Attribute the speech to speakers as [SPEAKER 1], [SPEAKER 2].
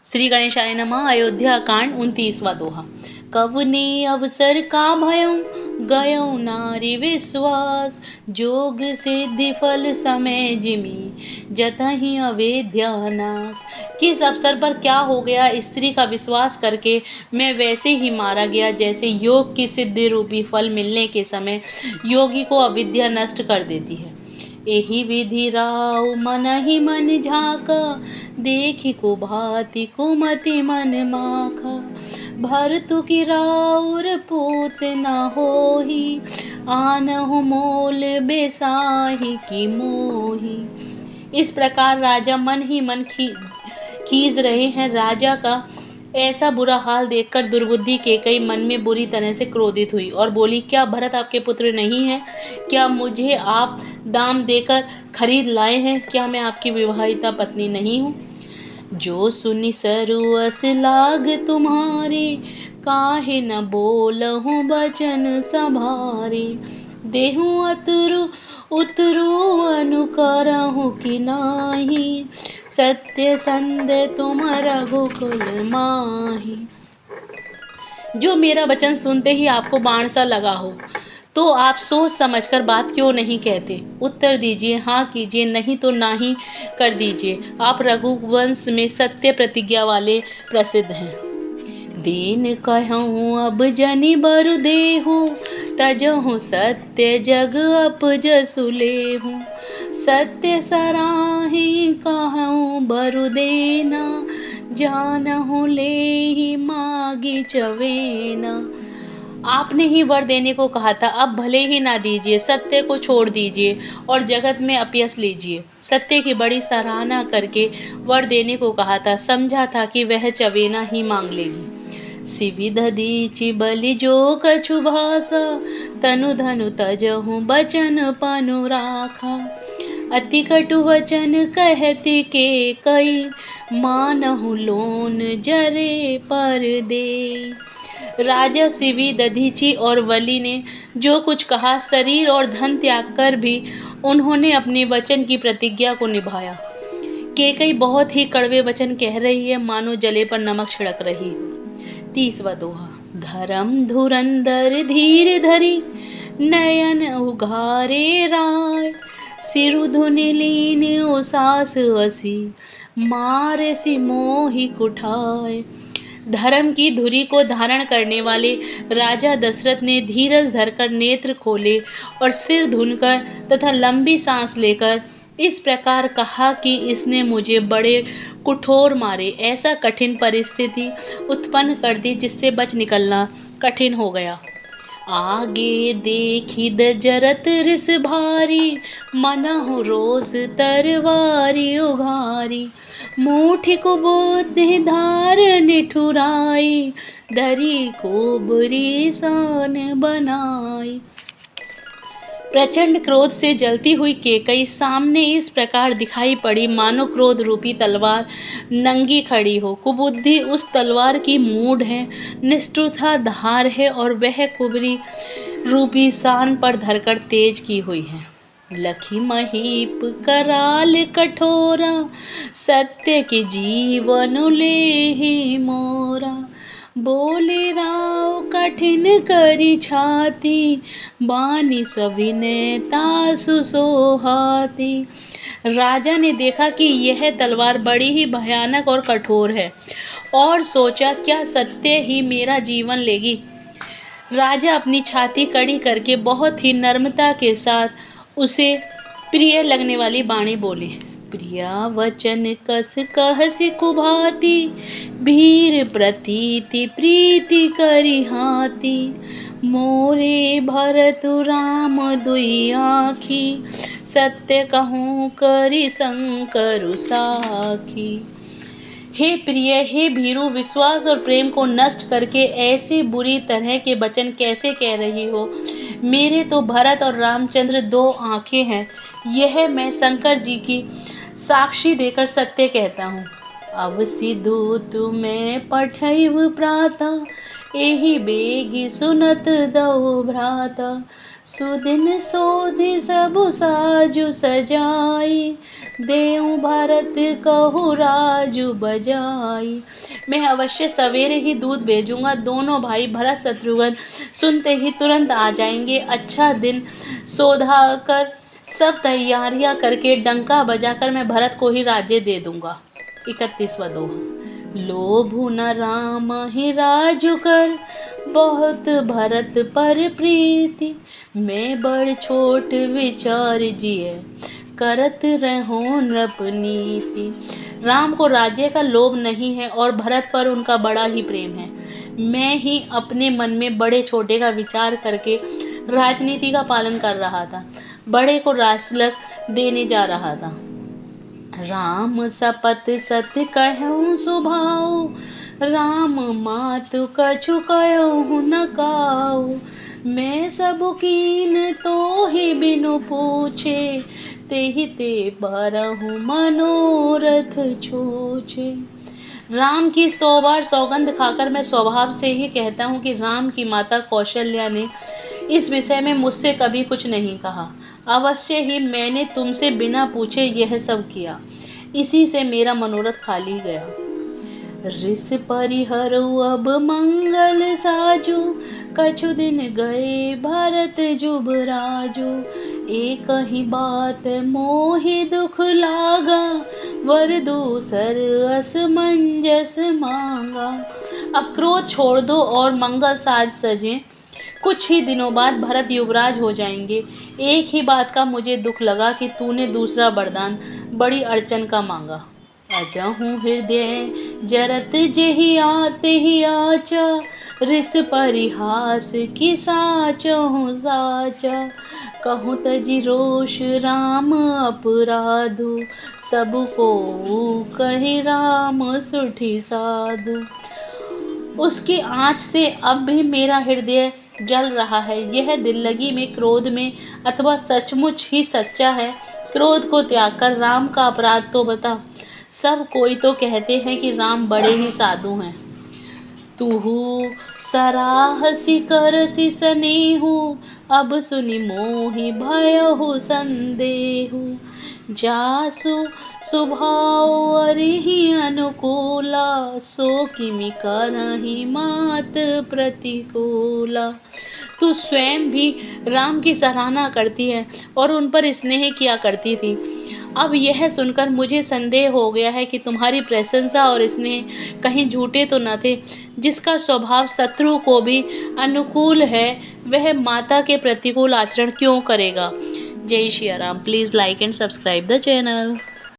[SPEAKER 1] श्री गणेशाय नमः। अयोध्या कांड 29वां दोहा। कवने अवसर का भयं गयो नारी विश्वास, जोग सिद्धि फल समय जिमी जतहि अवेद्या नाश। किस अवसर पर क्या हो गया, स्त्री का विश्वास करके मैं वैसे ही मारा गया जैसे योग की सिद्धि रूपी फल मिलने के समय योगी को अविद्या नष्ट कर देती है। एहि विधि राव मन ही मन झाका, देखी को भांति कुमति मन माखा। भरतु की राउर पूत न होही, आनहु मोल बेसाही की मोही। इस प्रकार राजा मन ही मन खींच रहे हैं। राजा का ऐसा बुरा हाल देखकर दुर्बुद्धि कैकेयी मन में बुरी तरह से क्रोधित हुई और बोली, क्या भरत आपके पुत्र नहीं है? क्या मुझे आप दाम देकर खरीद लाए हैं? क्या मैं आपकी विवाहिता पत्नी नहीं हूँ? जो सुनि सरुअस लाग तुम्हारे, काहे न बोलहु बचन सभारे। देहु अतरु उतरु अनुकरहु कि नाही, सत्य संद तुम रघुकुल माही। जो मेरा वचन सुनते ही आपको बाण सा लगा हो, तो आप सोच समझकर बात क्यों नहीं कहते? उत्तर दीजिए, हाँ कीजिए, नहीं तो नाही कर दीजिए। आप रघुवंश में सत्य प्रतिज्ञा वाले प्रसिद्ध हैं। दीन कहूँ अब जनि बरु देहु, तजहु सत्य जग अपजसु लेहु। सत्य सराहि कहूँ बरु देना, जानहु लेहि मागी चवेना। आपने ही वर देने को कहा था, अब भले ही ना दीजिए, सत्य को छोड़ दीजिए और जगत में अपयस लीजिए। सत्य की बड़ी सराहना करके वर देने को कहा था, समझा था कि वह चवेना ही मांग लेगी। सिविध दीचि बलि जो कछु भाषा, तनु धनु तजहु बचन पनु राखा। अति कटु वचन कहती कैकेयी, मानहु लोन जरे पर दे। राजा सिवी, दधीची और वली ने जो कुछ कहा, शरीर और धन त्याग कर भी उन्होंने अपने वचन की प्रतिज्ञा को निभाया। कैकेयी बहुत ही कड़वे वचन कह रही है, मानो जले पर नमक छिड़क रही हो। 30वां दोहा। धर्म धुरंधर धीर धरी, नयन उघारे राय। सिरु धुनि लीन उसास असी, मारे सी मोहि कुठाय। धर्म की धुरी को धारण करने वाले राजा दशरथ ने धीरज धरकर नेत्र खोले और सिर धुनकर तथा लंबी सांस लेकर इस प्रकार कहा कि इसने मुझे बड़े कठोर मारे, ऐसा कठिन परिस्थिति उत्पन्न कर दी जिससे बच निकलना कठिन हो गया। आगे देखी द जरत रिस भारी, मनहु रोष तरवारी उघारी। मुठी को बुद्धि धार निठुराई, धरी को बुरी सान बनाई। प्रचंड क्रोध से जलती हुई कैकेयी सामने इस प्रकार दिखाई पड़ी, मानो क्रोध रूपी तलवार नंगी खड़ी हो। कुबुद्धि उस तलवार की मूढ़ है, निष्ठुरता धार है और वह कुबरी रूपी सान पर धरकर तेज की हुई है। लखी महीप कराल कठोरा, सत्य के जीवन लेहि मोरा। बोले राव कठिन करी छाती, बानी सविनय तासु सोहाती। राजा ने देखा कि यह तलवार बड़ी ही भयानक और कठोर है और सोचा, क्या सत्य ही मेरा जीवन लेगी? राजा अपनी छाती कड़ी करके बहुत ही नम्रता के साथ उसे प्रिय लगने वाली बाणी बोले। प्रिया वचन कस कहसि कुभाती, भीर प्रतीति प्रीति करी हाथी। मोरे भरतु राम दुई आँखी, सत्य कहूँ करी शंकर साखी। हे प्रिय, हे भीरु, विश्वास और प्रेम को नष्ट करके ऐसे बुरी तरह के वचन कैसे कह रही हो? मेरे तो भरत और रामचंद्र दो आँखें हैं, यह मैं शंकर जी की साक्षी देकर सत्य कहता हूँ। अवसि दूत मैं पठैव प्रातः, एहि बेगी सुनत दो भ्राता, सुदिन सोधि सबु साजु सजाई, देऊ भरत कहु राजु बजाई। मैं अवश्य सवेरे ही दूध भेजूंगा, दोनों भाई भरत शत्रुघ्न सुनते ही तुरंत आ जाएंगे। अच्छा दिन सोधा कर सब तैयारियां करके डंका बजाकर मैं भरत को ही राज्य दे दूंगा। 31वां दोहा। लोभु न राम ही राजु कर, बहुत भरत पर प्रीति, मैं बड़ छोट विचार जिय, करत रहो नृप नीति। राम को राज्य का लोभ नहीं है और भरत पर उनका बड़ा ही प्रेम है। मैं ही अपने मन में बड़े छोटे का विचार करके राजनीति का पालन कर रहा था, बड़े को राजतिलक देने जा रहा था। राम सपत सत कहूँ सुभाऊ, राम मातु कछु कहूँ न काऊ, मैं सबु कीन तो ही बिनु पूछे, तेहि ते बरहु मनोरथ छूछे। राम की 100 बार सौगंध खाकर मैं स्वभाव से ही कहता हूँ कि राम की माता कौशल्या ने इस विषय में मुझसे कभी कुछ नहीं कहा। अवश्य ही मैंने तुमसे बिना पूछे यह सब किया, इसी से मेरा मनोरथ खाली गया। रिस परिहरु अब मंगल साजू, कछु दिन गए भरत जुबराजू, एक ही बात मोहि दुख लागा, वर दूसर असमंजस मांगा। अब क्रोध छोड़ दो और मंगल साज सजे, कुछ ही दिनों बाद भरत युवराज हो जाएंगे। एक ही बात का मुझे दुख लगा कि तूने दूसरा वरदान बड़ी अड़चन का मांगा। अजहु हृदय जरत जेहि आते ही आचा, रिस परिहास की साचहु साचा, कहूँ तजि रोष राम अपराधु, सबु को कहि राम सुठी साधु। उसकी आँच से अब भी मेरा हृदय जल रहा है। यह दिल लगी में क्रोध में अथवा सचमुच ही सच्चा है। क्रोध को त्याग कर राम का अपराध तो बता। सब कोई तो कहते हैं कि राम बड़े ही साधु हैं। तुहु सराहसी करसी सनेहु, अब सुनि मोहि भयहु संदेहु, जासु स्वभाव अरिहि अनुकूला, सो किमि करहि मात प्रतिकूला। तू स्वयं भी राम की सराहना करती है और उन पर स्नेह किया करती थी। अब यह सुनकर मुझे संदेह हो गया है कि तुम्हारी प्रशंसा और स्नेह कहीं झूठे तो न थे। जिसका स्वभाव शत्रु को भी अनुकूल है, वह माता के प्रतिकूल आचरण क्यों करेगा। जय Shri Ram. Please like and subscribe the channel.